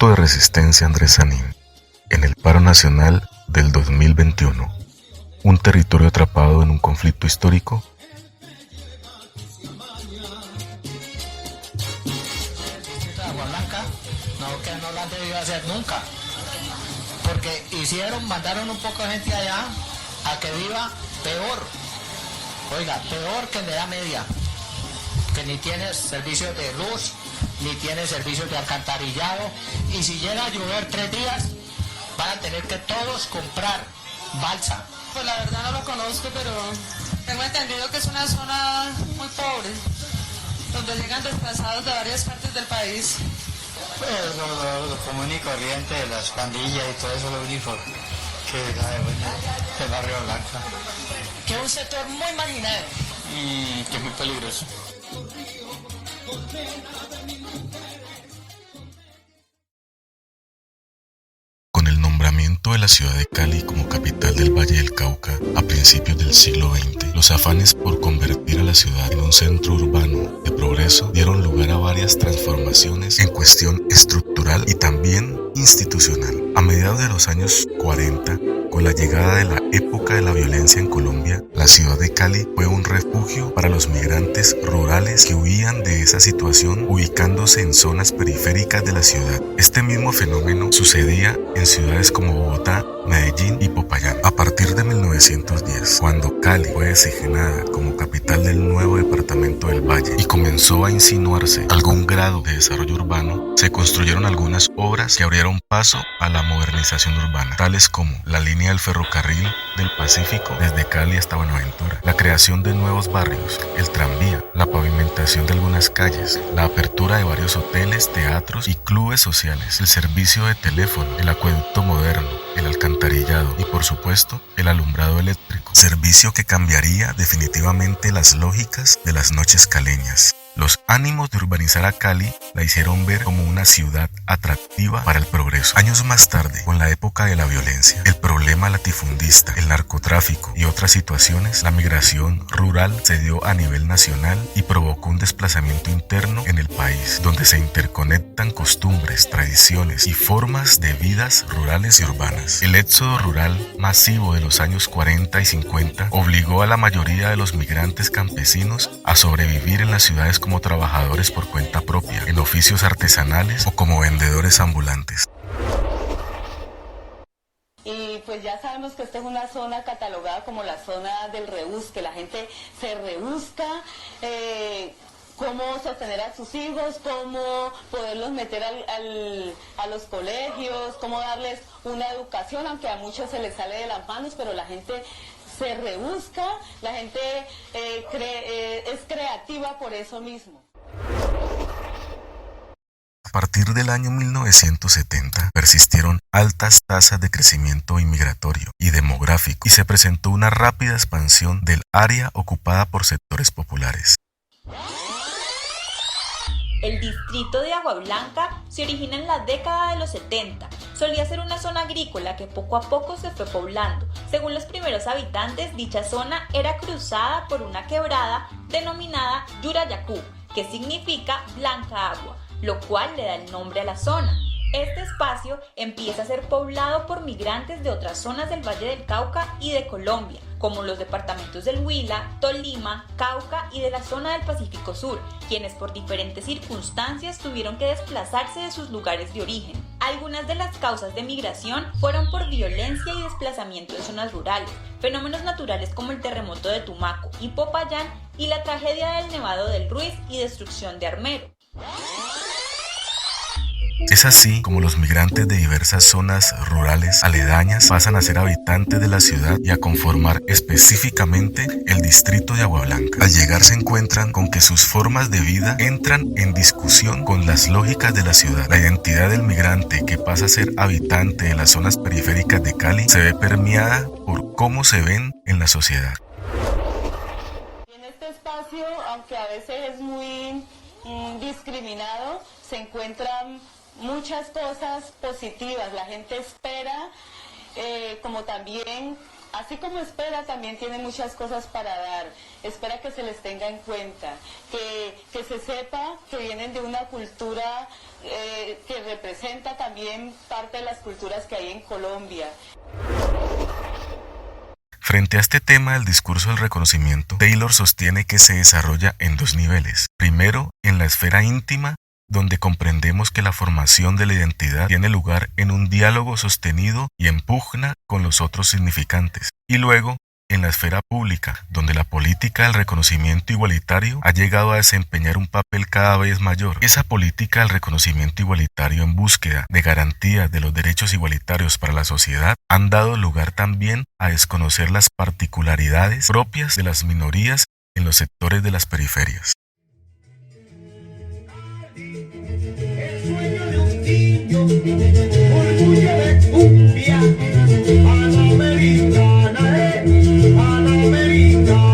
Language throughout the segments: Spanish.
Acto de resistencia Andrés Sanín, en el paro nacional del 2021, un territorio atrapado en un conflicto histórico. Agua Blanca, no, que no lo han debido hacer nunca, porque mandaron un poco de gente allá a que viva peor, oiga, peor que en la Edad Media, que ni tiene servicios de luz, ni tiene servicios de alcantarillado, y si llega a llover 3 días, van a tener que todos comprar balsa. Pues la verdad no lo conozco, pero tengo entendido que es una zona muy pobre, donde llegan desplazados de varias partes del país. Pues lo común y corriente de las pandillas y todo eso, lo único que sabe del barrio Blanca. Que es un sector muy marginal. Y que es muy peligroso. Con el nombramiento de la ciudad de Cali como capital del Valle del Cauca a principios del siglo XX, los afanes por convertir a la ciudad en un centro urbano de progreso dieron lugar a varias transformaciones en cuestión estructural y también institucional. A mediados de los años 40, con la llegada de la época de la violencia en Colombia, la ciudad de Cali fue un refugio para los migrantes rurales que huían de esa situación ubicándose en zonas periféricas de la ciudad. Este mismo fenómeno sucedía en ciudades como Bogotá, Medellín y Popayán. A partir de 1910, cuando Cali fue designada como capital del nuevo departamento del Valle y comenzó a insinuarse algún grado de desarrollo urbano, se construyeron algunas obras que abrieron paso a la modernización urbana, tales como la línea del ferrocarril del Pacífico desde Cali hasta Buenaventura, la creación de nuevos barrios, el tranvía, la pavimentación de algunas calles, la apertura de varios hoteles, teatros y clubes sociales, el servicio de teléfono, el acueducto moderno, el alcantarillado y por supuesto el alumbrado eléctrico, servicio que cambiaría definitivamente las lógicas de las noches caleñas. Los ánimos de urbanizar a Cali la hicieron ver como una ciudad atractiva para el progreso. Años más tarde, con la época de la violencia, el problema latifundista, el narcotráfico y otras situaciones, la migración rural se dio a nivel nacional y provocó un desplazamiento interno en el país, donde se interconectan costumbres, tradiciones y formas de vidas rurales y urbanas. El éxodo rural masivo de los años 40 y 50 obligó a la mayoría de los migrantes campesinos a sobrevivir en las ciudades como trabajadores por cuenta propia, en oficios artesanales o como vendedores ambulantes. Y pues ya sabemos que esta es una zona catalogada como la zona del rebusque, la gente se rebusca, cómo sostener a sus hijos, cómo poderlos meter a los colegios, cómo darles una educación, aunque a muchos se les sale de las manos, pero la gente se rebusca, la gente es creativa por eso mismo. A partir del año 1970 persistieron altas tasas de crecimiento inmigratorio y demográfico y se presentó una rápida expansión del área ocupada por sectores populares. El distrito de Agua Blanca se origina en la década de los 70. Solía ser una zona agrícola que poco a poco se fue poblando. Según los primeros habitantes, dicha zona era cruzada por una quebrada denominada Yurayacú, que significa Blanca Agua, lo cual le da el nombre a la zona. Este espacio empieza a ser poblado por migrantes de otras zonas del Valle del Cauca y de Colombia, como los departamentos del Huila, Tolima, Cauca y de la zona del Pacífico Sur, quienes por diferentes circunstancias tuvieron que desplazarse de sus lugares de origen. Algunas de las causas de migración fueron por violencia y desplazamiento en zonas rurales, fenómenos naturales como el terremoto de Tumaco y Popayán y la tragedia del Nevado del Ruiz y destrucción de Armero. Es así como los migrantes de diversas zonas rurales aledañas pasan a ser habitantes de la ciudad y a conformar específicamente el distrito de Agua Blanca. Al llegar se encuentran con que sus formas de vida entran en discusión con las lógicas de la ciudad. La identidad del migrante que pasa a ser habitante de las zonas periféricas de Cali se ve permeada por cómo se ven en la sociedad. En este espacio, aunque a veces es muy discriminado, se encuentran muchas cosas positivas. La gente espera, como también así como espera, también tiene muchas cosas para dar. Espera que se les tenga en cuenta, que se sepa que vienen de una cultura que representa también parte de las culturas que hay en Colombia. Frente a este tema del discurso del reconocimiento, Taylor sostiene que se desarrolla en dos niveles. Primero, en la esfera íntima, donde comprendemos que la formación de la identidad tiene lugar en un diálogo sostenido y en pugna con los otros significantes. Y luego, en la esfera pública, donde la política del reconocimiento igualitario ha llegado a desempeñar un papel cada vez mayor. Esa política del reconocimiento igualitario en búsqueda de garantías de los derechos igualitarios para la sociedad han dado lugar también a desconocer las particularidades propias de las minorías en los sectores de las periferias. El sueño de un niño, orgullo de cumbia, panamericana, panamericana.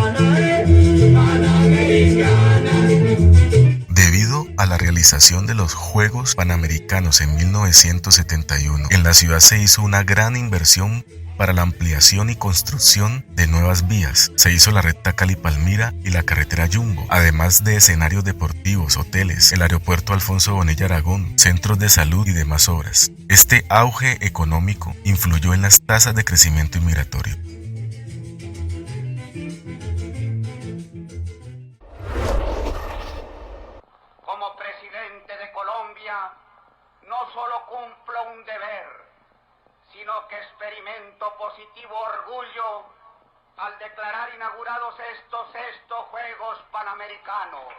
Debido a la realización de los Juegos Panamericanos en 1971, en la ciudad se hizo una gran inversión para la ampliación y construcción de nuevas vías. Se hizo la recta Cali-Palmira y la carretera Jumbo, además de escenarios deportivos, hoteles, el aeropuerto Alfonso Bonilla Aragón, centros de salud y demás obras. Este auge económico influyó en las tasas de crecimiento inmigratorio. Como presidente de Colombia, no solo cumplo un deber, sino que experimento positivo orgullo al declarar inaugurados estos Juegos Panamericanos.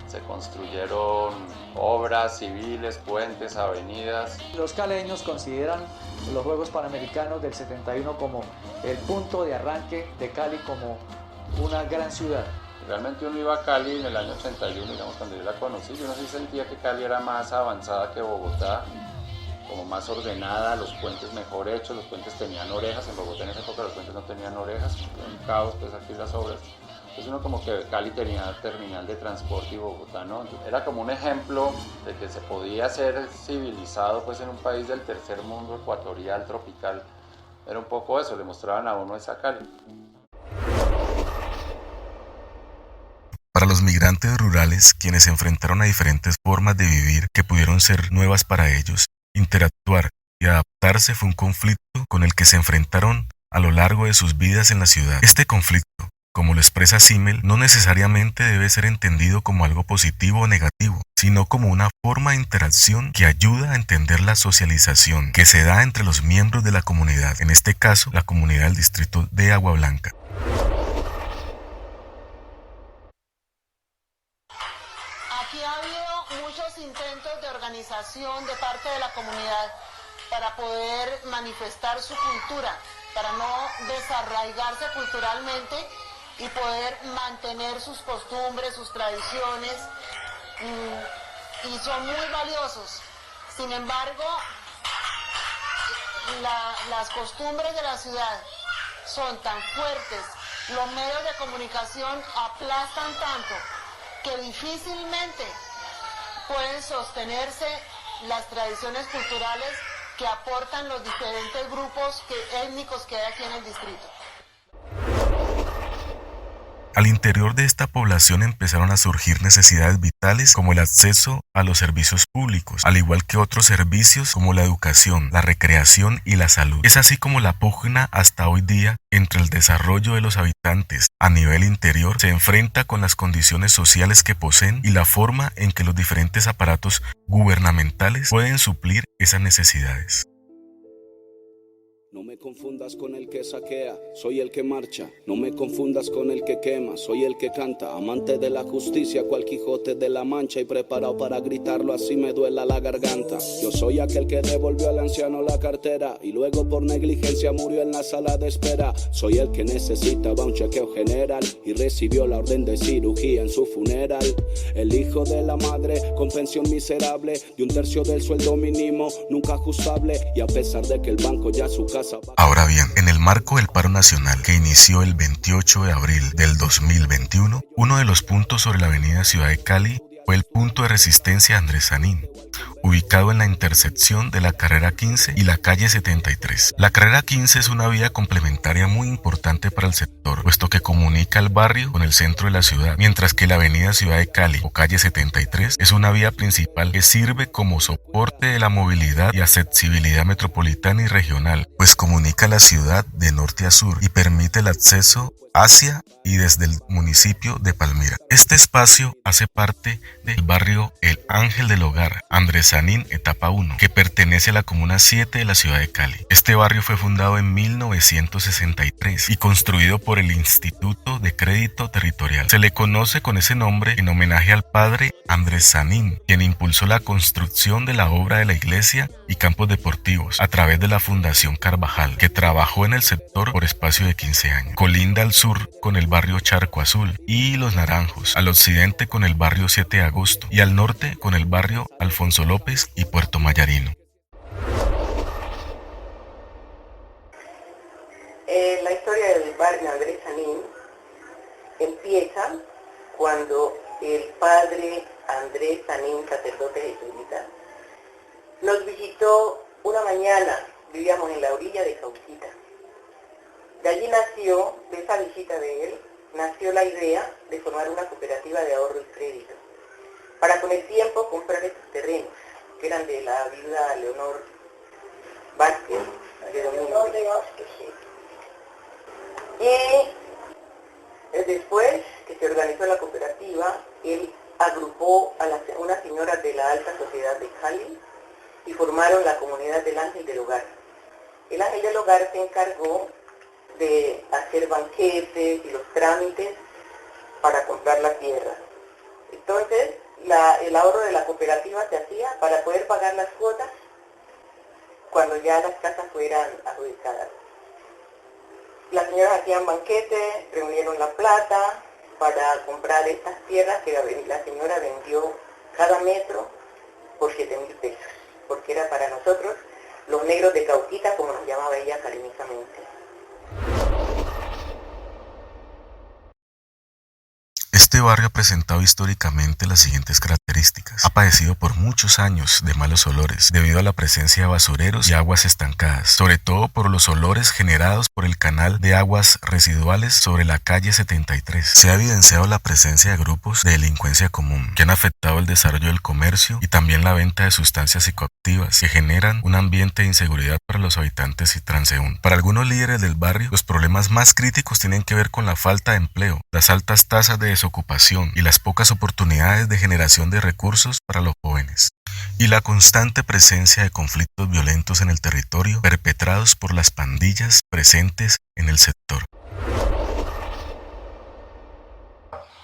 Se construyeron obras civiles, puentes, avenidas. Los caleños consideran los Juegos Panamericanos del 71 como el punto de arranque de Cali como una gran ciudad. Realmente uno iba a Cali en el año 81, digamos, cuando yo la conocí, yo no sí sentía que Cali era más avanzada que Bogotá, como más ordenada, los puentes mejor hechos, los puentes tenían orejas, en Bogotá en esa época los puentes no tenían orejas, un caos, pues aquí las obras. Entonces uno como que Cali tenía terminal de transporte y Bogotá no, entonces, era como un ejemplo de que se podía ser civilizado pues en un país del tercer mundo, ecuatorial, tropical, era un poco eso, le mostraban a uno esa Cali. Para los migrantes rurales, quienes se enfrentaron a diferentes formas de vivir que pudieron ser nuevas para ellos, interactuar y adaptarse fue un conflicto con el que se enfrentaron a lo largo de sus vidas en la ciudad. Este conflicto, como lo expresa Simmel, no necesariamente debe ser entendido como algo positivo o negativo, sino como una forma de interacción que ayuda a entender la socialización que se da entre los miembros de la comunidad, en este caso, la comunidad del distrito de Agua Blanca. Aquí ha habido muchos intentos de organización de parte de la comunidad para poder manifestar su cultura, para no desarraigarse culturalmente y poder mantener sus costumbres, sus tradiciones, y son muy valiosos. Sin embargo, las costumbres de la ciudad son tan fuertes, los medios de comunicación aplastan tanto, que difícilmente pueden sostenerse las tradiciones culturales que aportan los diferentes grupos étnicos que hay aquí en el distrito. Al interior de esta población empezaron a surgir necesidades vitales como el acceso a los servicios públicos, al igual que otros servicios como la educación, la recreación y la salud. Es así como la pugna hasta hoy día entre el desarrollo de los habitantes a nivel interior se enfrenta con las condiciones sociales que poseen y la forma en que los diferentes aparatos gubernamentales pueden suplir esas necesidades. No me confundas con el que saquea, soy el que marcha. No me confundas con el que quema, soy el que canta. Amante de la justicia, cual Quijote de la Mancha, y preparado para gritarlo así me duela la garganta. Yo soy aquel que devolvió al anciano la cartera y luego por negligencia murió en la sala de espera. Soy el que necesitaba un chequeo general y recibió la orden de cirugía en su funeral. El hijo de la madre con pensión miserable de 1/3 del sueldo mínimo, nunca ajustable, y a pesar de que el banco ya su casa. Ahora bien, en el marco del paro nacional que inició el 28 de abril del 2021, uno de los puntos sobre la avenida Ciudad de Cali fue el punto de resistencia de Andrés Sanín, ubicado en la intersección de la carrera 15 y la calle 73. La carrera 15 es una vía complementaria muy importante para el sector, puesto que comunica el barrio con el centro de la ciudad, mientras que la avenida Ciudad de Cali o calle 73 es una vía principal que sirve como soporte de la movilidad y accesibilidad metropolitana y regional, pues comunica la ciudad de norte a sur y permite el acceso hacia y desde el municipio de Palmira. Este espacio hace parte del barrio El Ángel del Hogar, Andrés Sanín, etapa 1, que pertenece a la comuna 7 de la ciudad de Cali. Este barrio fue fundado en 1963 y construido por el Instituto de Crédito Territorial. Se le conoce con ese nombre en homenaje al padre Andrés Sanín, quien impulsó la construcción de la obra de la iglesia y campos deportivos a través de la Fundación Carvajal, que trabajó en el sector por espacio de 15 años. Colinda al sur con el barrio Charco Azul y Los Naranjos, al occidente con el barrio 7 de Agosto y al norte con el barrio Alfonso López y Puerto Mayarino. La historia del barrio Andrés Sanín empieza cuando el padre Andrés Sanín, sacerdote jesuita, nos visitó una mañana. Vivíamos en la orilla de Cauquita. De allí nació, de esa visita de él, nació la idea de formar una cooperativa de ahorro y crédito, para con el tiempo comprar estos terrenos, que eran de la viuda Leonor Vázquez, de Domingo. Y después que se organizó la cooperativa, él agrupó a unas señoras de la alta sociedad de Cali y formaron la comunidad del Ángel del Hogar. El Ángel del Hogar se encargó de hacer banquetes y los trámites para comprar la tierra. Entonces, el ahorro de la cooperativa se hacía para poder pagar las cuotas cuando ya las casas fueran adjudicadas. Las señoras hacían banquetes, reunieron la plata para comprar estas tierras que la señora vendió cada metro por 7.000 pesos, porque era para nosotros los negros de Cauquita, como nos llamaba ella cariñosamente. Este barrio ha presentado históricamente las siguientes características. Ha padecido por muchos años de malos olores debido a la presencia de basureros y aguas estancadas, sobre todo por los olores generados por el canal de aguas residuales sobre la calle 73. Se ha evidenciado la presencia de grupos de delincuencia común que han afectado el desarrollo del comercio y también la venta de sustancias psicoactivas que generan un ambiente de inseguridad para los habitantes y transeúntes. Para algunos líderes del barrio, los problemas más críticos tienen que ver con la falta de empleo, las altas tasas de desocupación y las pocas oportunidades de generación de recursos para los jóvenes, y la constante presencia de conflictos violentos en el territorio perpetrados por las pandillas presentes en el sector.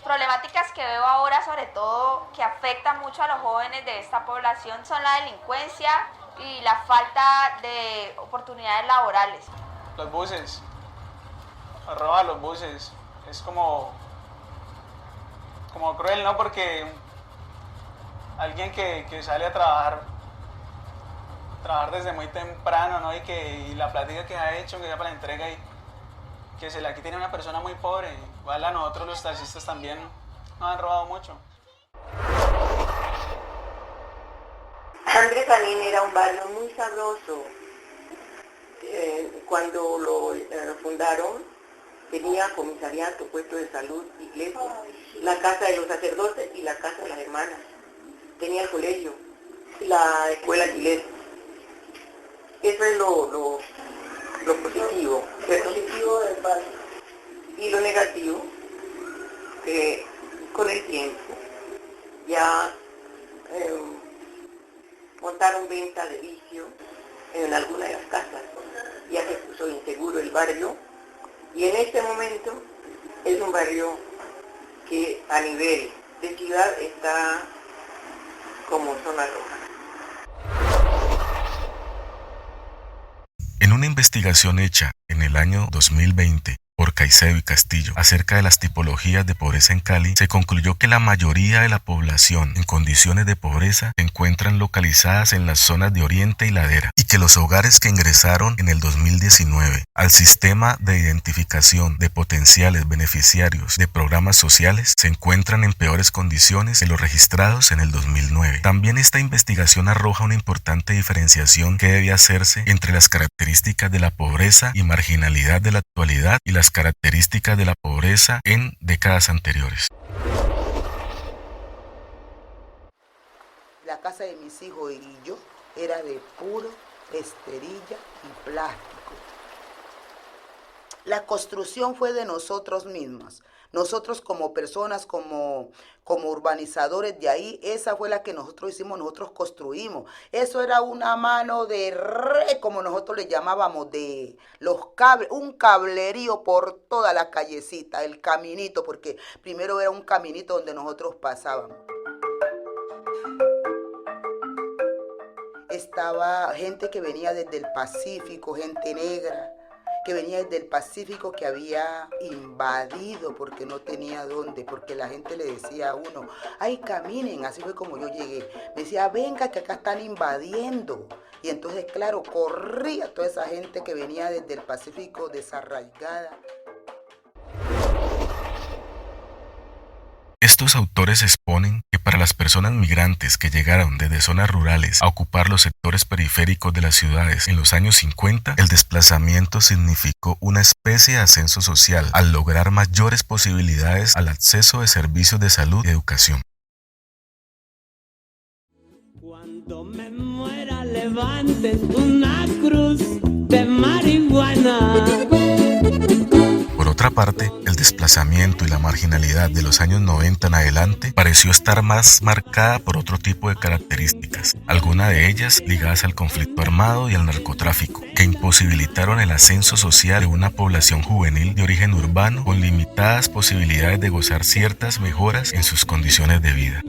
Problemáticas que veo ahora, sobre todo que afectan mucho a los jóvenes de esta población, son la delincuencia y la falta de oportunidades laborales. Los buses, roban los buses, es como cruel, ¿no? Porque alguien que sale a trabajar desde muy temprano, ¿no? Y la plática que ha hecho, que ya para la entrega, y que se la quiten a una persona muy pobre. Igual a nosotros los taxistas también nos han robado mucho. Andrés Sanín era un barrio muy sabroso. Cuando lo fundaron, tenía comisariato, puesto de salud, iglesia, la casa de los sacerdotes y la casa de las hermanas. Tenía el colegio, la escuela Gilet. Eso es lo positivo. Lo positivo del barrio. Y lo negativo, que con el tiempo ya montaron venta de vicio en alguna de las casas. Ya se puso inseguro el barrio. Y en este momento es un barrio que a nivel de ciudad está como zona roja. En una investigación hecha en el año 2020 por Caicedo y Castillo acerca de las tipologías de pobreza en Cali, se concluyó que la mayoría de la población en condiciones de pobreza se encuentran localizadas en las zonas de Oriente y Ladera, y que los hogares que ingresaron en el 2019 al sistema de identificación de potenciales beneficiarios de programas sociales se encuentran en peores condiciones que los registrados en el 2009. También esta investigación arroja una importante diferenciación que debe hacerse entre las características de la pobreza y marginalidad de la actualidad y las características de la pobreza en décadas anteriores. La casa de mis hijos y yo era de puro esterilla y plástico. La construcción fue de nosotros mismos. Nosotros como personas, como urbanizadores de ahí, esa fue la que nosotros hicimos, nosotros construimos. Eso era una mano de re, como nosotros le llamábamos, de los cables, un cablerío por toda la callecita, el caminito, porque primero era un caminito donde nosotros pasábamos. Estaba gente que venía desde el Pacífico, gente negra, que venía desde el Pacífico, que había invadido porque no tenía dónde, porque la gente le decía a uno, ay, caminen, así fue como yo llegué. Me decía, venga, que acá están invadiendo. Y entonces, claro, corría toda esa gente que venía desde el Pacífico desarraigada. Estos autores exponen que para las personas migrantes que llegaron desde zonas rurales a ocupar los sectores periféricos de las ciudades en los años 50, el desplazamiento significó una especie de ascenso social al lograr mayores posibilidades al acceso de servicios de salud y educación. Cuando me muera levanten una cruz de marihuana. Por otra parte, el desplazamiento y la marginalidad de los años 90 en adelante pareció estar más marcada por otro tipo de características, algunas de ellas ligadas al conflicto armado y al narcotráfico, que imposibilitaron el ascenso social de una población juvenil de origen urbano con limitadas posibilidades de gozar ciertas mejoras en sus condiciones de vida.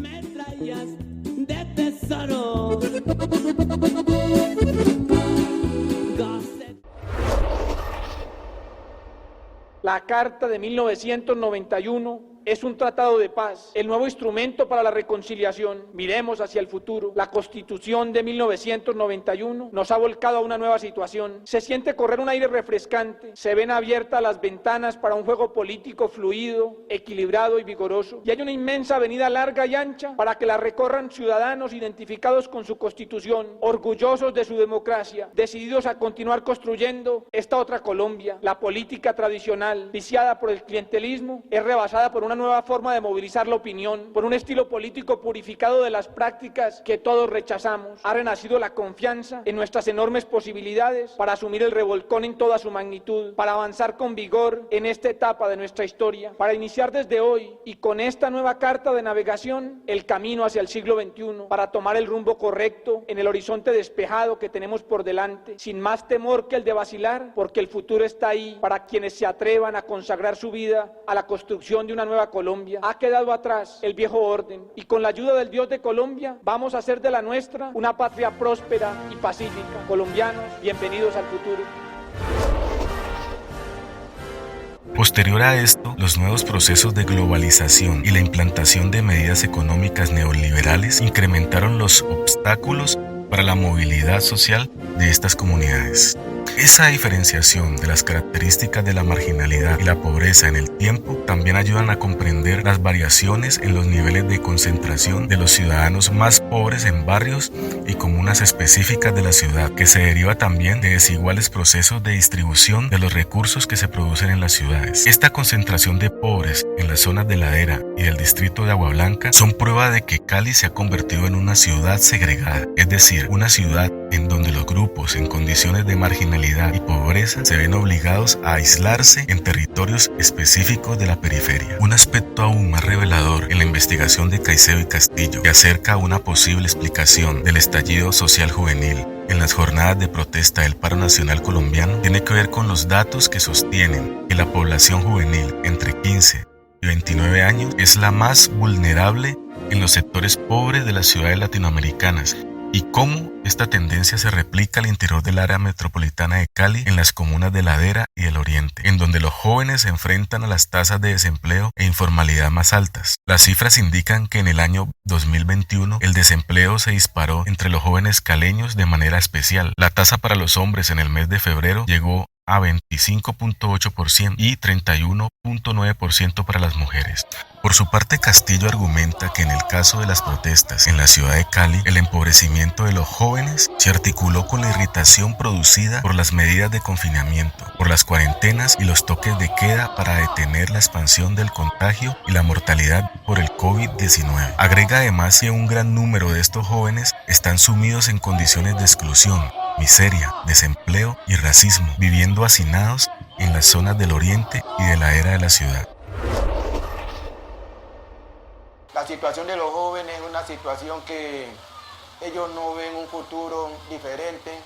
La Carta de 1991 es un tratado de paz, el nuevo instrumento para la reconciliación. Miremos hacia el futuro. La Constitución de 1991 nos ha volcado a una nueva situación. Se siente correr un aire refrescante, se ven abiertas las ventanas para un juego político fluido, equilibrado y vigoroso. Y hay una inmensa avenida larga y ancha para que la recorran ciudadanos identificados con su Constitución, orgullosos de su democracia, decididos a continuar construyendo esta otra Colombia. La política tradicional, viciada por el clientelismo, es rebasada por una nueva forma de movilizar la opinión, por un estilo político purificado de las prácticas que todos rechazamos. Ha renacido la confianza en nuestras enormes posibilidades para asumir el revolcón en toda su magnitud, para avanzar con vigor en esta etapa de nuestra historia, para iniciar desde hoy y con esta nueva carta de navegación el camino hacia el siglo XXI, para tomar el rumbo correcto en el horizonte despejado que tenemos por delante, sin más temor que el de vacilar, porque el futuro está ahí para quienes se atrevan a consagrar su vida a la construcción de una nueva Colombia. Ha quedado atrás el viejo orden y con la ayuda del Dios de Colombia vamos a hacer de la nuestra una patria próspera y pacífica. Colombianos, bienvenidos al futuro. Posterior a esto, los nuevos procesos de globalización y la implantación de medidas económicas neoliberales incrementaron los obstáculos para la movilidad social de estas comunidades. Esa diferenciación de las características de la marginalidad y la pobreza en el tiempo también ayudan a comprender las variaciones en los niveles de concentración de los ciudadanos más pobres en barrios y comunas específicas de la ciudad, que se deriva también de desiguales procesos de distribución de los recursos que se producen en las ciudades. Esta concentración de pobres en las zonas de Ladera y del distrito de Agua Blanca son prueba de que Cali se ha convertido en una ciudad segregada, es decir, una ciudad en donde los grupos en condiciones de marginalidad y pobreza se ven obligados a aislarse en territorios específicos de la periferia. Un aspecto aún más revelador en la investigación de Caicedo y Castillo, que acerca a una posible explicación del estallido social juvenil en las jornadas de protesta del paro nacional colombiano, tiene que ver con los datos que sostienen que la población juvenil entre 15 y 29 años es la más vulnerable en los sectores pobres de las ciudades latinoamericanas y cómo esta tendencia se replica al interior del área metropolitana de Cali en las comunas de Ladera y el Oriente, en donde los jóvenes se enfrentan a las tasas de desempleo e informalidad más altas. Las cifras indican que en el año 2021 el desempleo se disparó entre los jóvenes caleños de manera especial. La tasa para los hombres en el mes de febrero llegó a 25.8% y 31.9% para las mujeres. Por su parte, Castillo argumenta que en el caso de las protestas en la ciudad de Cali, el empobrecimiento de los jóvenes se articuló con la irritación producida por las medidas de confinamiento, por las cuarentenas y los toques de queda para detener la expansión del contagio y la mortalidad por el COVID-19. Agrega además que un gran número de estos jóvenes están sumidos en condiciones de exclusión, miseria, desempleo y racismo, viviendo hacinados en las zonas del oriente y de la era de la ciudad. La situación de los jóvenes es una situación que ellos no ven un futuro diferente,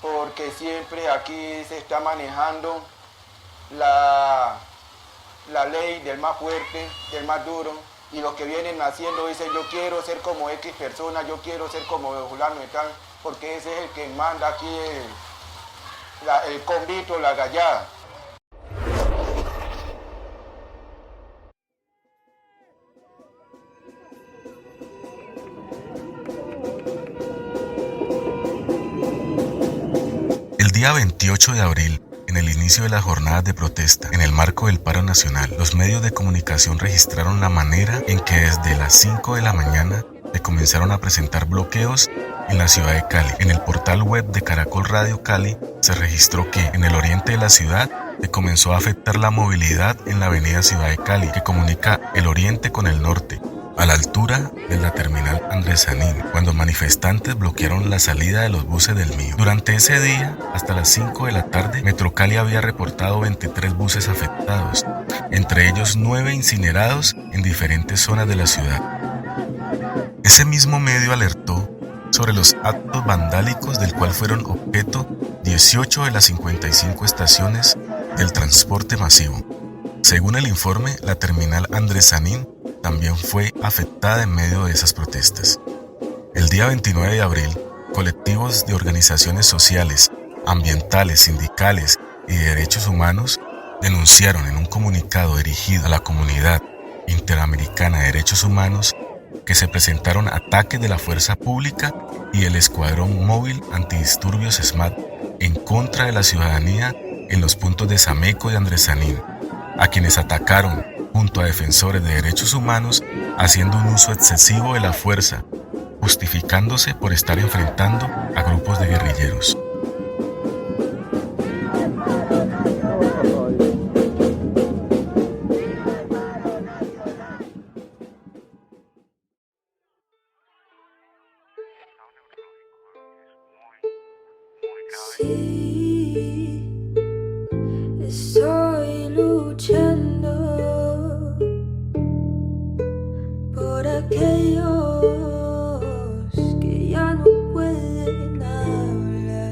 porque siempre aquí se está manejando la ley del más fuerte, del más duro, y los que vienen naciendo dicen yo quiero ser como X persona, yo quiero ser como fulano y tal, porque ese es el que manda aquí el convito, la gallada. El día 28 de abril, en el inicio de las jornadas de protesta, en el marco del paro nacional, los medios de comunicación registraron la manera en que desde las 5 de la mañana se comenzaron a presentar bloqueos en la ciudad de Cali. En el portal web de Caracol Radio Cali se registró que en el oriente de la ciudad se comenzó a afectar la movilidad en la avenida Ciudad de Cali, que comunica el oriente con el norte, a la altura de la terminal Andrés Sanín, cuando manifestantes bloquearon la salida de los buses del Mío. Durante ese día, hasta las 5 de la tarde, Metrocali había reportado 23 buses afectados, entre ellos 9 incinerados en diferentes zonas de la ciudad. Ese mismo medio alertó sobre los actos vandálicos del cual fueron objeto 18 de las 55 estaciones del transporte masivo. Según el informe, la terminal Andrés Sanín también fue afectada en medio de esas protestas. El día 29 de abril, colectivos de organizaciones sociales, ambientales, sindicales y de derechos humanos denunciaron en un comunicado dirigido a la comunidad interamericana de derechos humanos que se presentaron ataques de la fuerza pública y el escuadrón móvil antidisturbios SMAT en contra de la ciudadanía en los puntos de Sameco y Andrés Sanín, a quienes atacaron junto a defensores de derechos humanos haciendo un uso excesivo de la fuerza, justificándose por estar enfrentando a grupos de guerrilleros. Sí, estoy luchando por aquellos que ya no pueden hablar.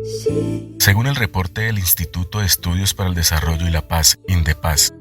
Sí. Según el reporte del Instituto de Estudios para el Desarrollo y la Paz, INDEPAZ,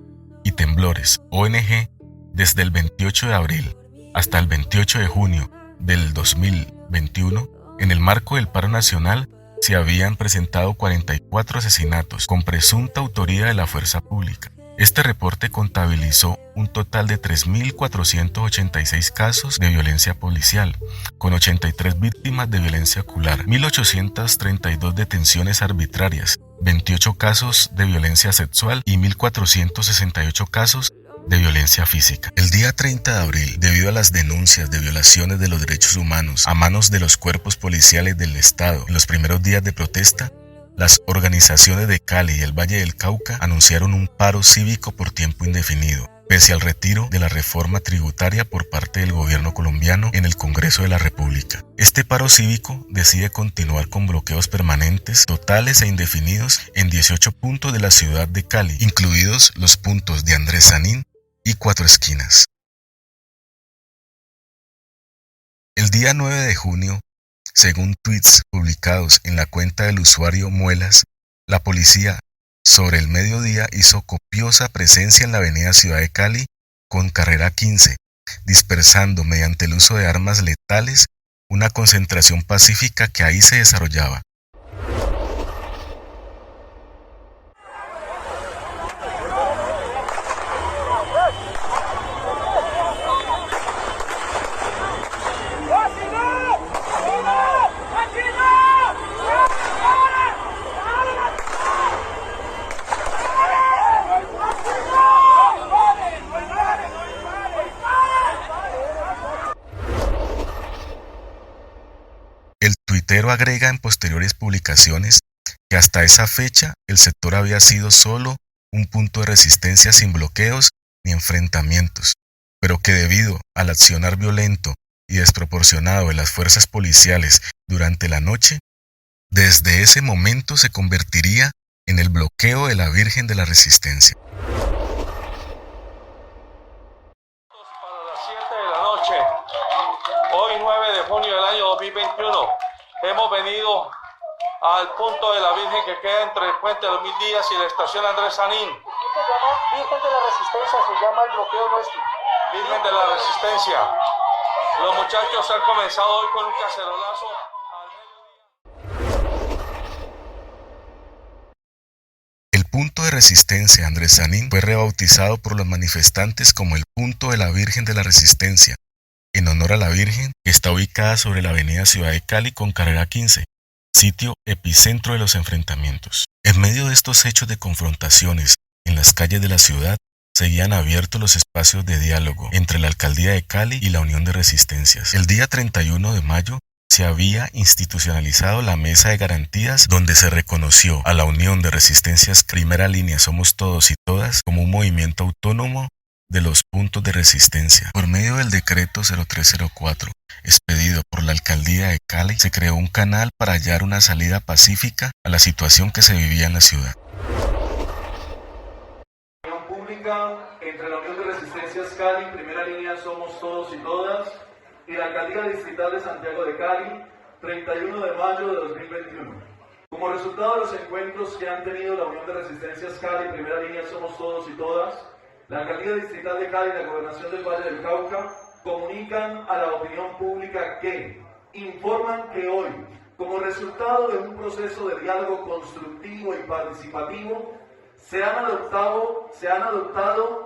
y Temblores, ONG, desde el 28 de abril hasta el 28 de junio del 2021, en el marco del paro nacional, se habían presentado 44 asesinatos con presunta autoría de la fuerza pública. Este reporte contabilizó un total de 3.486 casos de violencia policial, con 83 víctimas de violencia ocular, 1.832 detenciones arbitrarias, 28 casos de violencia sexual y 1.468 casos de violencia física. El día 30 de abril, debido a las denuncias de violaciones de los derechos humanos a manos de los cuerpos policiales del Estado en los primeros días de protesta, las organizaciones de Cali y el Valle del Cauca anunciaron un paro cívico por tiempo indefinido, pese al retiro de la reforma tributaria por parte del gobierno colombiano en el Congreso de la República. Este paro cívico decide continuar con bloqueos permanentes, totales e indefinidos en 18 puntos de la ciudad de Cali, incluidos los puntos de Andrés Sanín y Cuatro Esquinas. El día 9 de junio, según tweets publicados en la cuenta del usuario Muelas, la policía sobre el mediodía hizo copiosa presencia en la avenida Ciudad de Cali con carrera 15 dispersando mediante el uso de armas letales una concentración pacífica que ahí se desarrollaba. El tuitero agrega en posteriores publicaciones que hasta esa fecha el sector había sido solo un punto de resistencia sin bloqueos ni enfrentamientos, pero que debido al accionar violento y desproporcionado de las fuerzas policiales durante la noche, desde ese momento se convertiría en el bloqueo de la Virgen de la Resistencia. Hoy 9 de junio del año 2021 hemos venido al punto de la Virgen que queda entre el puente de los 1000 días y la estación Andrés Sanín. Virgen de la Resistencia se llama el bloqueo nuestro. Virgen de la Resistencia. Los muchachos han comenzado hoy con un cacerolazo. El punto de resistencia Andrés Sanín fue rebautizado por los manifestantes como el punto de la Virgen de la Resistencia, en honor a la Virgen, que está ubicada sobre la avenida Ciudad de Cali con carrera 15, sitio epicentro de los enfrentamientos. En medio de estos hechos de confrontaciones en las calles de la ciudad, seguían abiertos los espacios de diálogo entre la Alcaldía de Cali y la Unión de Resistencias. El día 31 de mayo se había institucionalizado la Mesa de Garantías, donde se reconoció a la Unión de Resistencias Primera Línea Somos Todos y Todas como un movimiento autónomo de los puntos de resistencia. Por medio del decreto 0304, expedido por la Alcaldía de Cali, se creó un canal para hallar una salida pacífica a la situación que se vivía en la ciudad. Unión pública entre la Unión de Resistencias Cali, Primera Línea Somos Todos y Todas, y la Alcaldía Distrital de Santiago de Cali, 31 de mayo de 2021. Como resultado de los encuentros que han tenido la Unión de Resistencias Cali, Primera Línea Somos Todos y Todas, la Alcaldía Distrital de Cali y la Gobernación del Valle del Cauca comunican a la opinión pública que informan que hoy, como resultado de un proceso de diálogo constructivo y participativo, se han adoptado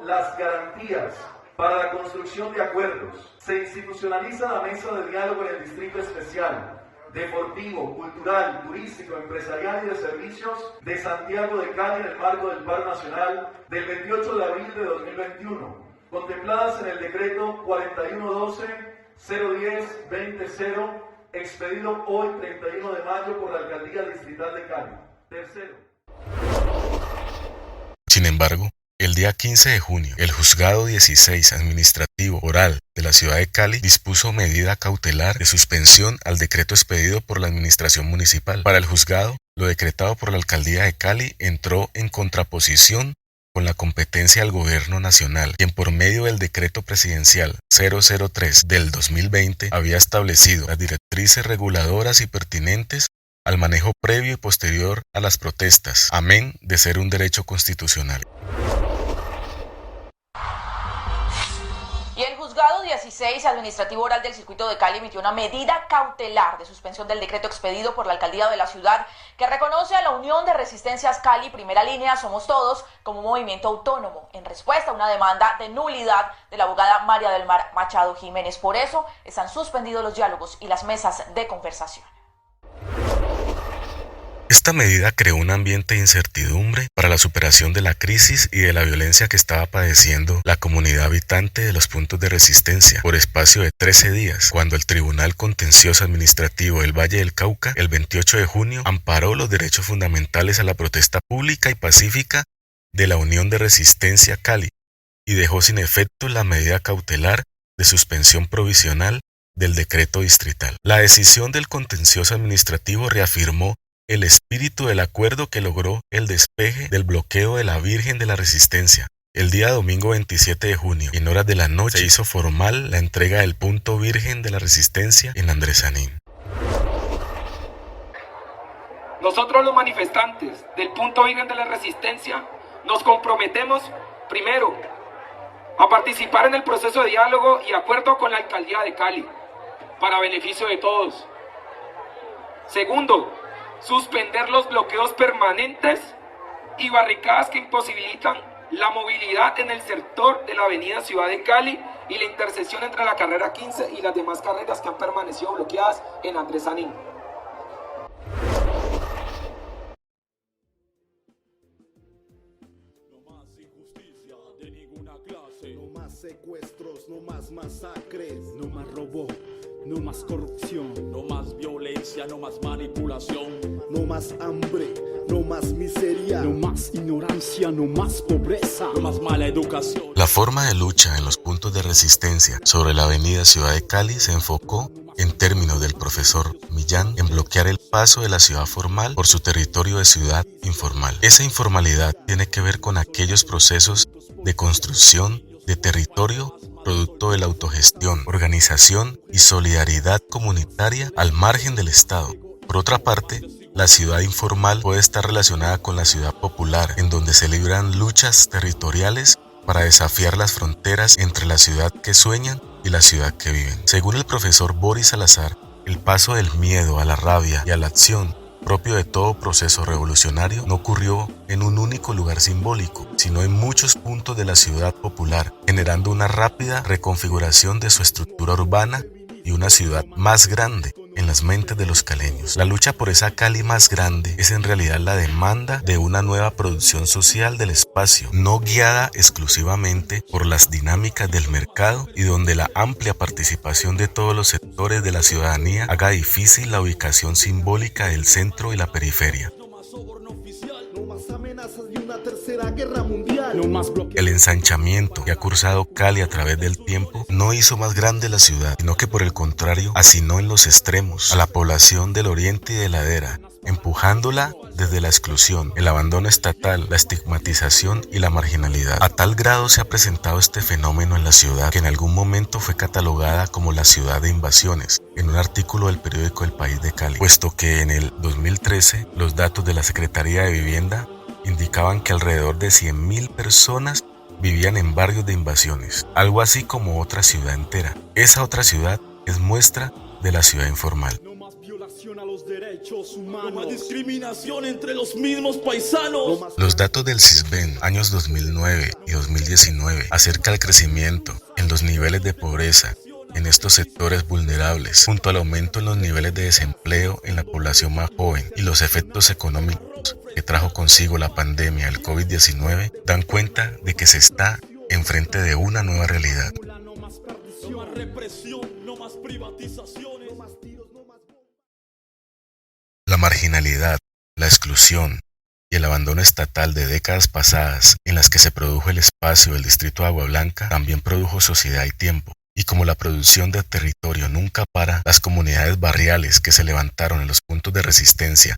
las garantías para la construcción de acuerdos. Se institucionaliza la mesa de diálogo en el Distrito Especial, deportivo, cultural, turístico, empresarial y de servicios de Santiago de Cali en el marco del Paro Nacional del 28 de abril de 2021, contempladas en el decreto 4112-010-20-0, expedido hoy 31 de mayo por la Alcaldía Distrital de Cali. Tercero. Sin embargo, el día 15 de junio, el Juzgado 16 Administrativo Oral de la ciudad de Cali dispuso medida cautelar de suspensión al decreto expedido por la Administración Municipal. Para el juzgado, lo decretado por la Alcaldía de Cali entró en contraposición con la competencia del Gobierno Nacional, quien por medio del Decreto Presidencial 003 del 2020 había establecido las directrices reguladoras y pertinentes al manejo previo y posterior a las protestas, amén de ser un derecho constitucional. Y el Juzgado 16 Administrativo Oral del Circuito de Cali emitió una medida cautelar de suspensión del decreto expedido por la Alcaldía de la ciudad que reconoce a la Unión de Resistencias Cali, Primera Línea Somos Todos, como un movimiento autónomo en respuesta a una demanda de nulidad de la abogada María del Mar Machado Jiménez. Por eso están suspendidos los diálogos y las mesas de conversación. Esta medida creó un ambiente de incertidumbre para la superación de la crisis y de la violencia que estaba padeciendo la comunidad habitante de los puntos de resistencia por espacio de 13 días, cuando el Tribunal Contencioso Administrativo del Valle del Cauca, el 28 de junio, amparó los derechos fundamentales a la protesta pública y pacífica de la Unión de Resistencia Cali y dejó sin efecto la medida cautelar de suspensión provisional del decreto distrital. La decisión del Contencioso Administrativo reafirmó el espíritu del acuerdo que logró el despeje del bloqueo de la Virgen de la Resistencia. El día domingo 27 de junio, en horas de la noche, se hizo formal la entrega del punto Virgen de la Resistencia en Andrés Sanín. Nosotros los manifestantes del punto Virgen de la Resistencia nos comprometemos primero a a participar en el proceso de diálogo y acuerdo con la Alcaldía de Cali, para beneficio de todos. Segundo, suspender los bloqueos permanentes y barricadas que imposibilitan la movilidad en el sector de la avenida Ciudad de Cali y la intersección entre la carrera 15 y las demás carreras que han permanecido bloqueadas en Andrés Sanín. No más secuestros, no más masacres, no más robo, no más corrupción, no más violencia, no más manipulación, no más hambre, no más miseria, no más ignorancia, no más pobreza, no más mala educación. La forma de lucha en los puntos de resistencia sobre la avenida Ciudad de Cali se enfocó, en términos del profesor Millán, en bloquear el paso de la ciudad formal por su territorio de ciudad informal. Esa informalidad tiene que ver con aquellos procesos de construcción de territorio producto de la autogestión, organización y solidaridad comunitaria al margen del Estado. Por otra parte, la ciudad informal puede estar relacionada con la ciudad popular, en donde se libran luchas territoriales para desafiar las fronteras entre la ciudad que sueñan y la ciudad que viven. Según el profesor Boris Salazar, el paso del miedo a la rabia y a la acción propio de todo proceso revolucionario no ocurrió en un único lugar simbólico, sino en muchos puntos de la ciudad popular, generando una rápida reconfiguración de su estructura urbana y una ciudad más grande en las mentes de los caleños. La lucha por esa Cali más grande es en realidad la demanda de una nueva producción social del espacio, no guiada exclusivamente por las dinámicas del mercado y donde la amplia participación de todos los sectores de la ciudadanía haga difícil la ubicación simbólica del centro y la periferia. El ensanchamiento que ha cursado Cali a través del tiempo no hizo más grande la ciudad, sino que por el contrario hacinó en los extremos a la población del oriente y de ladera, empujándola desde la exclusión, el abandono estatal, la estigmatización y la marginalidad. A tal grado se ha presentado este fenómeno en la ciudad que en algún momento fue catalogada como la ciudad de invasiones en un artículo del periódico El País de Cali, puesto que en el 2013 los datos de la Secretaría de Vivienda indicaban que alrededor de 100.000 personas vivían en barrios de invasiones, algo así como otra ciudad entera. Esa otra ciudad es muestra de la ciudad informal. No más discriminación entre los mismos paisanos. Los datos del CISBEN, años 2009 y 2019, acerca del crecimiento en los niveles de pobreza en estos sectores vulnerables, junto al aumento en los niveles de desempleo en la población más joven y los efectos económicos que trajo consigo la pandemia del COVID-19, dan cuenta de que se está enfrente de una nueva realidad. La marginalidad, la exclusión y el abandono estatal de décadas pasadas en las que se produjo el espacio del distrito de Agua Blanca también produjo sociedad y tiempo. Y como la producción de territorio nunca para, las comunidades barriales que se levantaron en los puntos de resistencia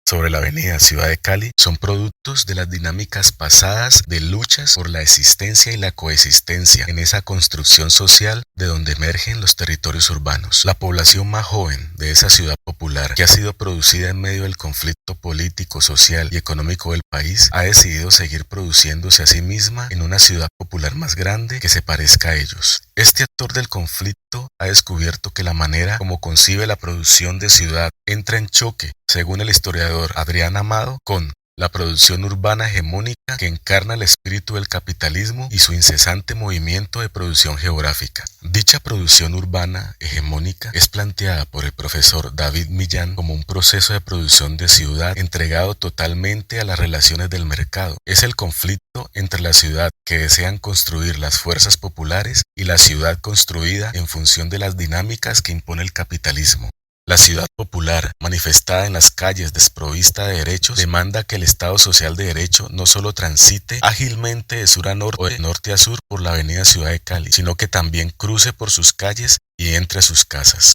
sobre la avenida Ciudad de Cali son productos de las dinámicas pasadas de luchas por la existencia y la coexistencia en esa construcción social de donde emergen los territorios urbanos. La población más joven de esa ciudad popular, que ha sido producida en medio del conflicto político, social y económico del país, ha decidido seguir produciéndose a sí misma en una ciudad popular más grande que se parezca a ellos. Este actor del conflicto ha descubierto que la manera como concibe la producción de ciudad entra en choque, según el historiador Adrián Amado, con la producción urbana hegemónica que encarna el espíritu del capitalismo y su incesante movimiento de producción geográfica. Dicha producción urbana hegemónica es planteada por el profesor David Millán como un proceso de producción de ciudad entregado totalmente a las relaciones del mercado. Es el conflicto entre la ciudad que desean construir las fuerzas populares y la ciudad construida en función de las dinámicas que impone el capitalismo. La ciudad popular, manifestada en las calles desprovista de derechos, demanda que el Estado social de derecho no solo transite ágilmente de sur a norte o de norte a sur por la avenida Ciudad de Cali, sino que también cruce por sus calles y entre a sus casas.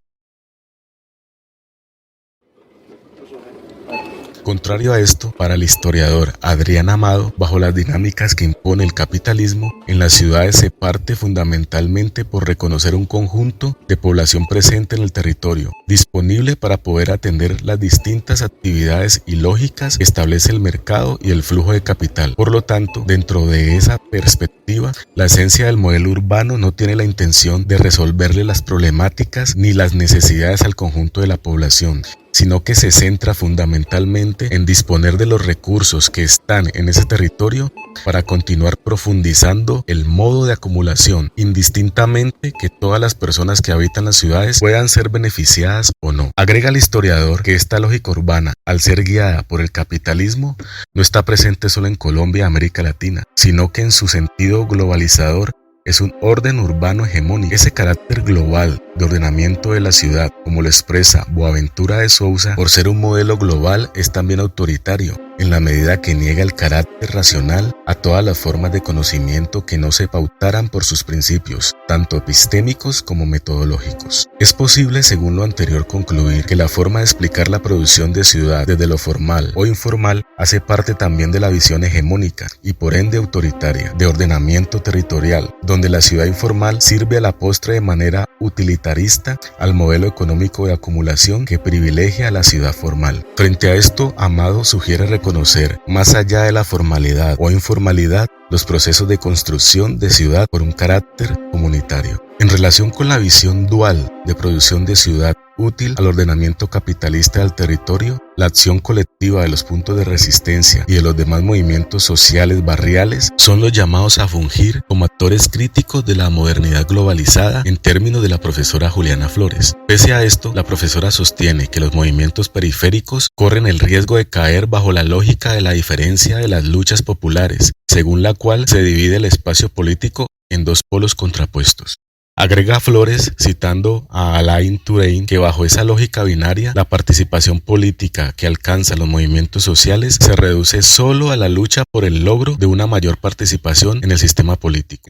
Contrario a esto, para el historiador Adrián Amado, bajo las dinámicas que impone el capitalismo, en las ciudades se parte fundamentalmente por reconocer un conjunto de población presente en el territorio, disponible para poder atender las distintas actividades y lógicas que establece el mercado y el flujo de capital. Por lo tanto, dentro de esa perspectiva, la esencia del modelo urbano no tiene la intención de resolverle las problemáticas ni las necesidades al conjunto de la población, sino que se centra fundamentalmente en disponer de los recursos que están en ese territorio para continuar profundizando el modo de acumulación, indistintamente que todas las personas que habitan las ciudades puedan ser beneficiadas o no. Agrega el historiador que esta lógica urbana, al ser guiada por el capitalismo, no está presente solo en Colombia y América Latina, sino que en su sentido globalizador es un orden urbano hegemónico. Ese carácter global de ordenamiento de la ciudad, como lo expresa Boaventura de Sousa, por ser un modelo global es también autoritario, en la medida que niega el carácter racional a todas las formas de conocimiento que no se pautaran por sus principios, tanto epistémicos como metodológicos. Es posible, según lo anterior, concluir que la forma de explicar la producción de ciudad desde lo formal o informal hace parte también de la visión hegemónica y por ende autoritaria de ordenamiento territorial, donde la ciudad informal sirve a la postre de manera utilitarista al modelo económico de acumulación que privilegia a la ciudad formal. Frente a esto, Amado sugiere reconocer, más allá de la formalidad o informalidad, los procesos de construcción de ciudad por un carácter comunitario. En relación con la visión dual de producción de ciudad útil al ordenamiento capitalista del territorio, la acción colectiva de los puntos de resistencia y de los demás movimientos sociales barriales son los llamados a fungir como actores críticos de la modernidad globalizada en términos de la profesora Juliana Flores. Pese a esto, la profesora sostiene que los movimientos periféricos corren el riesgo de caer bajo la lógica de la diferencia de las luchas populares, según la cual se divide el espacio político en dos polos contrapuestos. Agrega Flores, citando a Alain Touraine, que bajo esa lógica binaria, la participación política que alcanza los movimientos sociales se reduce solo a la lucha por el logro de una mayor participación en el sistema político.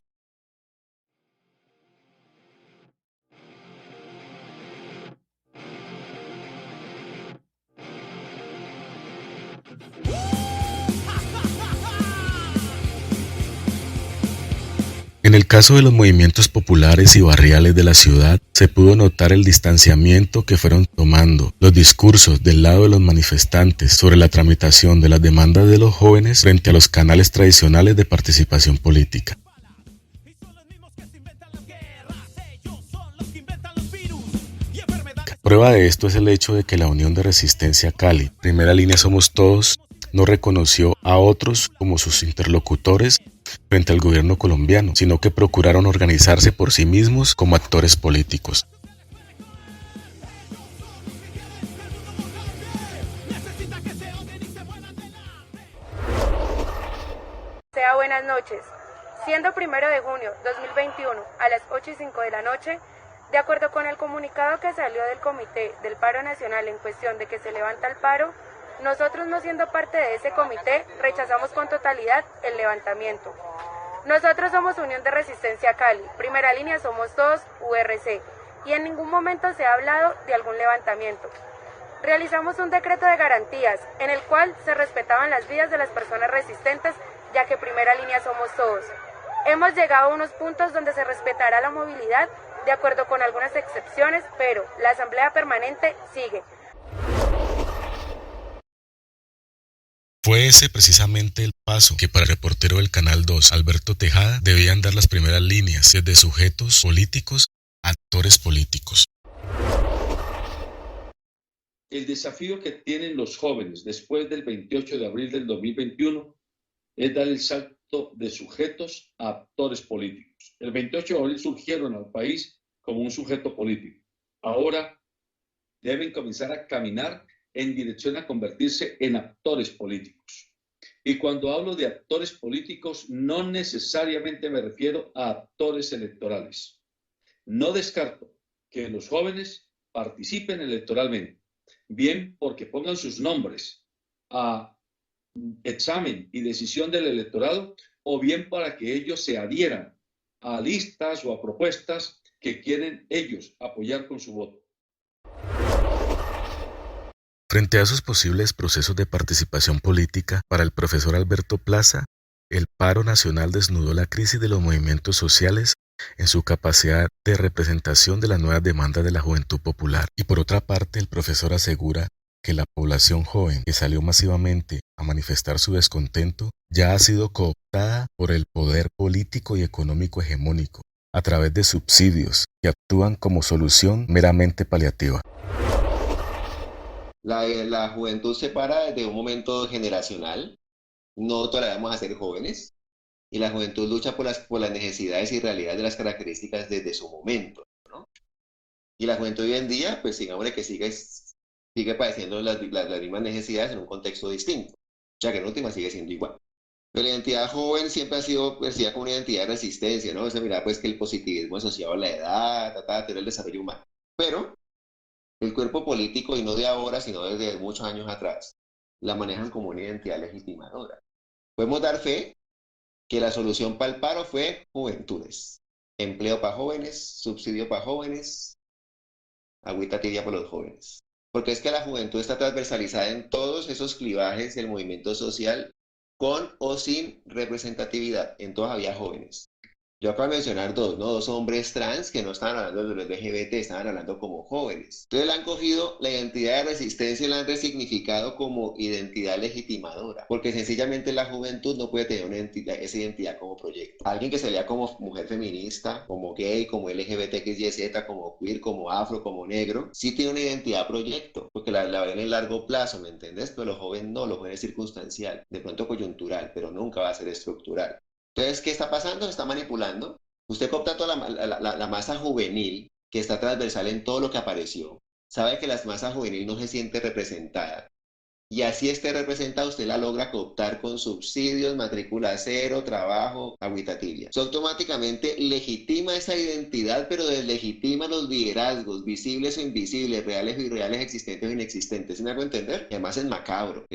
En el caso de los movimientos populares y barriales de la ciudad, se pudo notar el distanciamiento que fueron tomando los discursos del lado de los manifestantes sobre la tramitación de las demandas de los jóvenes frente a los canales tradicionales de participación política. Prueba de esto es el hecho de que la Unión de Resistencia Cali, Primera Línea Somos Todos, no reconoció a otros como sus interlocutores frente al gobierno colombiano, sino que procuraron organizarse por sí mismos como actores políticos. Sea buenas noches. Siendo 1 de junio 2021 a las 8:05 de la noche, de acuerdo con el comunicado que salió del Comité del Paro Nacional en cuestión de que se levanta el paro, nosotros, no siendo parte de ese comité, rechazamos con totalidad el levantamiento. Nosotros somos Unión de Resistencia Cali, Primera Línea Somos Todos, URC, y en ningún momento se ha hablado de algún levantamiento. Realizamos un decreto de garantías en el cual se respetaban las vidas de las personas resistentes, ya que Primera Línea Somos Todos. Hemos llegado a unos puntos donde se respetará la movilidad de acuerdo con algunas excepciones, pero la asamblea permanente sigue. Fue ese precisamente el paso que para el reportero del Canal 2, Alberto Tejada, debían dar las primeras líneas desde sujetos políticos a actores políticos. El desafío que tienen los jóvenes después del 28 de abril del 2021 es dar el salto de sujetos a actores políticos. El 28 de abril surgieron al país como un sujeto político. Ahora deben comenzar a caminar en dirección a convertirse en actores políticos. Y cuando hablo de actores políticos, no necesariamente me refiero a actores electorales. No descarto que los jóvenes participen electoralmente, bien porque pongan sus nombres a examen y decisión del electorado, o bien para que ellos se adhieran a listas o a propuestas que quieren ellos apoyar con su voto. Frente a esos posibles procesos de participación política, para el profesor Alberto Plaza, el paro nacional desnudó la crisis de los movimientos sociales en su capacidad de representación de las nuevas demandas de la juventud popular. Y por otra parte, el profesor asegura que la población joven que salió masivamente a manifestar su descontento ya ha sido cooptada por el poder político y económico hegemónico a través de subsidios que actúan como solución meramente paliativa. La juventud se para desde un momento generacional, no todavía vamos a ser jóvenes, y la juventud lucha por las necesidades y realidades de las características desde su momento, ¿no? Y la juventud hoy en día, pues digámosle que sigue padeciendo las mismas necesidades en un contexto distinto, ya que en última sigue siendo igual. Pero la identidad joven siempre ha sido percibida como una identidad de resistencia, ¿no? Se mira pues que el positivismo asociado a la edad, tener el desarrollo humano. Pero el cuerpo político, y no de ahora, sino desde muchos años atrás, la manejan como una identidad legitimadora. Podemos dar fe que la solución para el paro fue juventudes. Empleo para jóvenes, subsidio para jóvenes, agüita tibia para los jóvenes. Porque es que la juventud está transversalizada en todos esos clivajes del movimiento social, con o sin representatividad. En todos había jóvenes. Yo acabo de mencionar dos hombres trans que no estaban hablando de los LGBT, estaban hablando como jóvenes. Entonces le han cogido la identidad de resistencia y la han resignificado como identidad legitimadora, porque sencillamente la juventud no puede tener esa identidad como proyecto. Alguien que se vea como mujer feminista, como gay, como LGBTQYZ, como queer, como afro, como negro, sí tiene una identidad proyecto, porque la ven en largo plazo, ¿me entiendes? Pero los jóvenes no, los jóvenes es circunstancial, de pronto coyuntural, pero nunca va a ser estructural. Entonces, ¿qué está pasando? Se está manipulando. Usted coopta toda la masa juvenil, que está transversal en todo lo que apareció. Sabe que la masa juvenil no se siente representada. Y así esté representada, usted la logra cooptar con subsidios, matrícula cero, trabajo, agüita tibia. Eso automáticamente legitima esa identidad, pero deslegitima los liderazgos, visibles o invisibles, reales o irreales, existentes o inexistentes. ¿Sí me hago entender? Y además es macabro.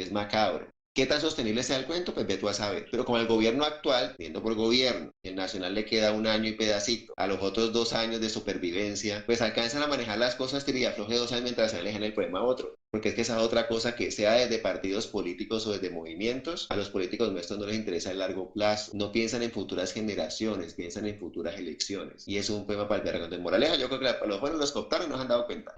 ¿Qué tan sostenible sea el cuento? Pues ve tú a saber. Pero como el gobierno actual, viendo por gobierno, el nacional le queda 1 año y pedacito, a los otros 2 años de supervivencia, pues alcanzan a manejar las cosas tirillafloje 2 años mientras se alejan el problema a otro. Porque es que esa es otra cosa, que sea desde partidos políticos o desde movimientos, a los políticos nuestros no les interesa el largo plazo. No piensan en futuras generaciones, piensan en futuras elecciones. Y eso es un problema para el verano. De moraleja, yo creo que los buenos los cooptaron y no se han dado cuenta.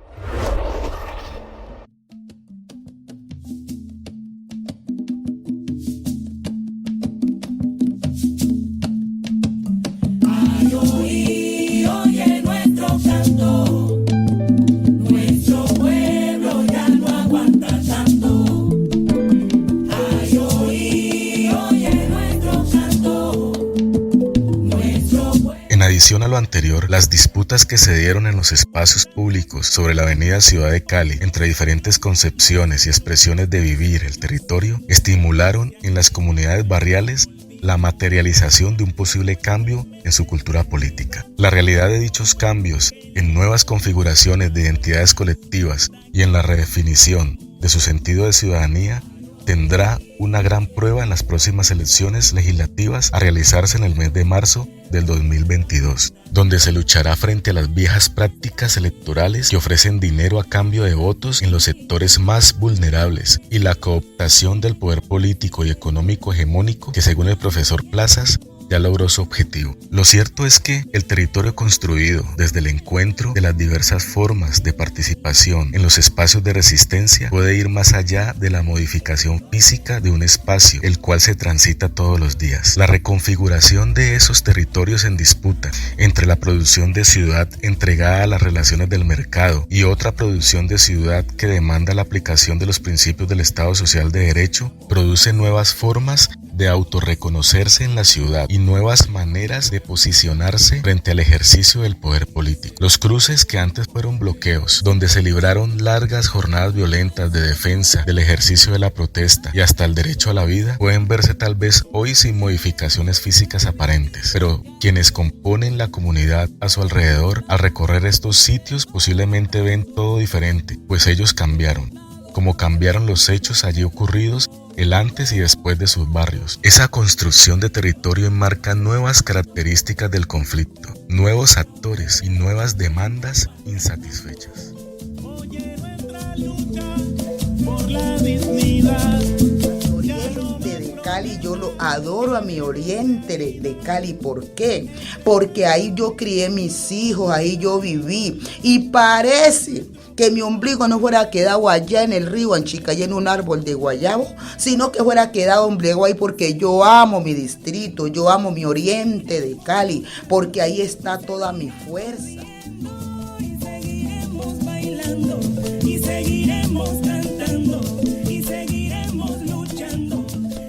adición a lo anterior, las disputas que se dieron en los espacios públicos sobre la avenida Ciudad de Cali entre diferentes concepciones y expresiones de vivir el territorio estimularon en las comunidades barriales la materialización de un posible cambio en su cultura política. La realidad de dichos cambios en nuevas configuraciones de identidades colectivas y en la redefinición de su sentido de ciudadanía tendrá una gran prueba en las próximas elecciones legislativas a realizarse en el mes de marzo del 2022, donde se luchará frente a las viejas prácticas electorales que ofrecen dinero a cambio de votos en los sectores más vulnerables y la cooptación del poder político y económico hegemónico que, según el profesor Plazas, ya logró su objetivo. Lo cierto es que el territorio construido desde el encuentro de las diversas formas de participación en los espacios de resistencia puede ir más allá de la modificación física de un espacio, el cual se transita todos los días. La reconfiguración de esos territorios en disputa entre la producción de ciudad entregada a las relaciones del mercado y otra producción de ciudad que demanda la aplicación de los principios del Estado Social de Derecho produce nuevas formas de autorreconocerse en la ciudad y nuevas maneras de posicionarse frente al ejercicio del poder político. Los cruces que antes fueron bloqueos, donde se libraron largas jornadas violentas de defensa del ejercicio de la protesta y hasta el derecho a la vida, pueden verse tal vez hoy sin modificaciones físicas aparentes, pero quienes componen la comunidad a su alrededor, al recorrer estos sitios, posiblemente ven todo diferente, pues ellos cambiaron, como cambiaron los hechos allí ocurridos el antes y después de sus barrios. Esa construcción de territorio enmarca nuevas características del conflicto, nuevos actores y nuevas demandas insatisfechas. Oye, nuestra lucha por la dignidad. Oriente de Cali, yo lo adoro a mi oriente de Cali. ¿Por qué? Porque ahí yo crié mis hijos, ahí yo viví. Y parece que mi ombligo no fuera quedado allá en el río Anchicaya en un árbol de guayabo, sino que fuera quedado ombligo ahí, porque yo amo mi distrito, yo amo mi oriente de Cali, porque ahí está toda mi fuerza. Y seguiremos bailando, y seguiremos cantando, y seguiremos luchando,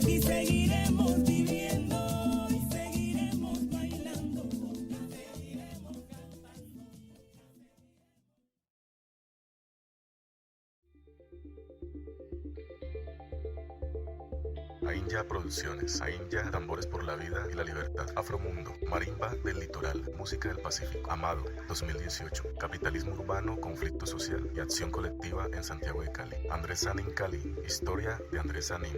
y seguiremos viviendo, y seguiremos bailando, y seguiremos cantando. Ainja Producciones, Ainja, Tambores por la Vida y la Libertad, Afromundo, Marimba del Litoral, Música del Pacífico, Amado, 2018, Capitalismo Urbano, Conflicto Social y Acción Colectiva en Santiago de Cali, Andrés Sanín Cali, Historia de Andrés Sanín,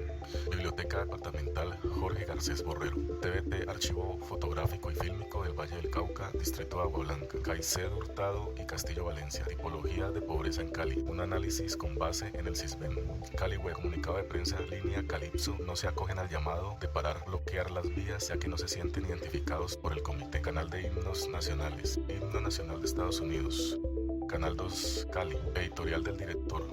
Biblioteca Departamental Jorge Garcés Borrero, TVT, Archivo Fotográfico y Fílmico del Valle del Cauca, Distrito de Agua Blanca, Caicedo Hurtado y Castillo Valencia, Tipología de Pobreza en Cali, un análisis con base en el CISBEN, Cali Web, comunicado de prensa, línea Calipso, no se acogen al llamado de parar, bloquear las vías, ya que no se sienten identificados por el comité. Canal de himnos nacionales, Himno Nacional de Estados Unidos, Canal 2 Cali, editorial del director,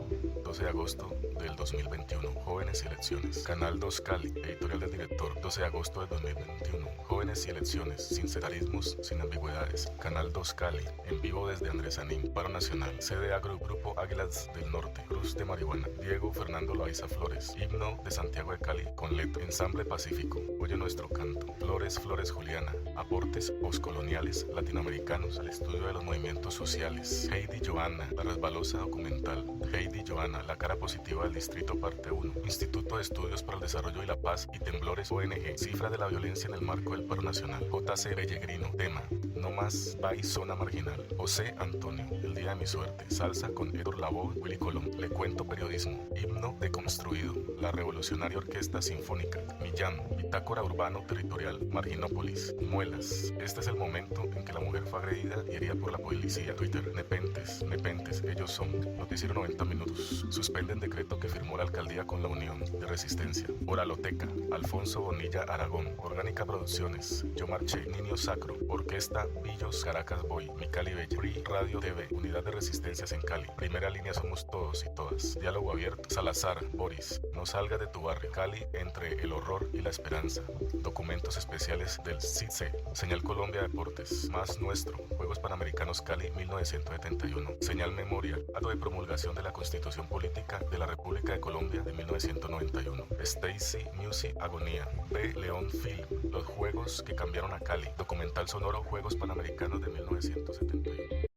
12 de agosto del 2021, Jóvenes y Elecciones. Canal 2 Cali, editorial del director, 12 de agosto del 2021, Jóvenes y Elecciones, sin sectarismos, sin ambigüedades. Canal 2 Cali, en vivo desde Andrés Sanín, Paro Nacional, CDA Group, Grupo Águilas del Norte, Cruz de Marihuana, Diego Fernando Loaiza Flores, Himno de Santiago de Cali, con letra, Ensamble Pacífico, Oye Nuestro Canto, Flores, Flores Juliana, aportes postcoloniales latinoamericanos al estudio de los movimientos sociales. Heidi Johanna, La Resbalosa Documental, Heidi Johanna, La Cara Positiva del Distrito, parte 1, Instituto de Estudios para el Desarrollo y la Paz y Temblores ONG, Cifra de la Violencia en el Marco del Paro Nacional, JC Pellegrino, tema, No Más Bay Zona Marginal, José Antonio, El Día de mi Suerte, Salsa con Héctor Lavoe, Willy Colón, Le Cuento Periodismo, Himno Deconstruido, La Revolucionaria Orquesta Sinfónica, Millán, Bitácora Urbano Territorial, Marginópolis, Muelas, este es el momento en que la mujer fue agredida y herida por la policía, Twitter, Nepentes, ellos son, Noticiero 90 minutos, suspenden decreto que firmó la alcaldía con la Unión de Resistencia, Oraloteca, Alfonso Bonilla Aragón, Orgánica Producciones, Yo Marché, Niño Sacro, Orquesta Villos Caracas Boy, Mi Cali Bella, Free Radio TV, Unidad de Resistencias en Cali, Primera Línea Somos Todos y Todas, Diálogo Abierto, Salazar, Boris, No Salga de tu Barrio, Cali entre el horror y la esperanza, Documentos Especiales del CICE, Señal Colombia Deportes, Más Nuestro, Juegos Panamericanos Cali 1971, Señal Memoria, acto de promulgación de la Constitución Política de la República de Colombia de 1991, Stacy Music Agonía, B. León Film, Los Juegos que cambiaron a Cali, documental sonoro Juegos Panamericanos de 1971.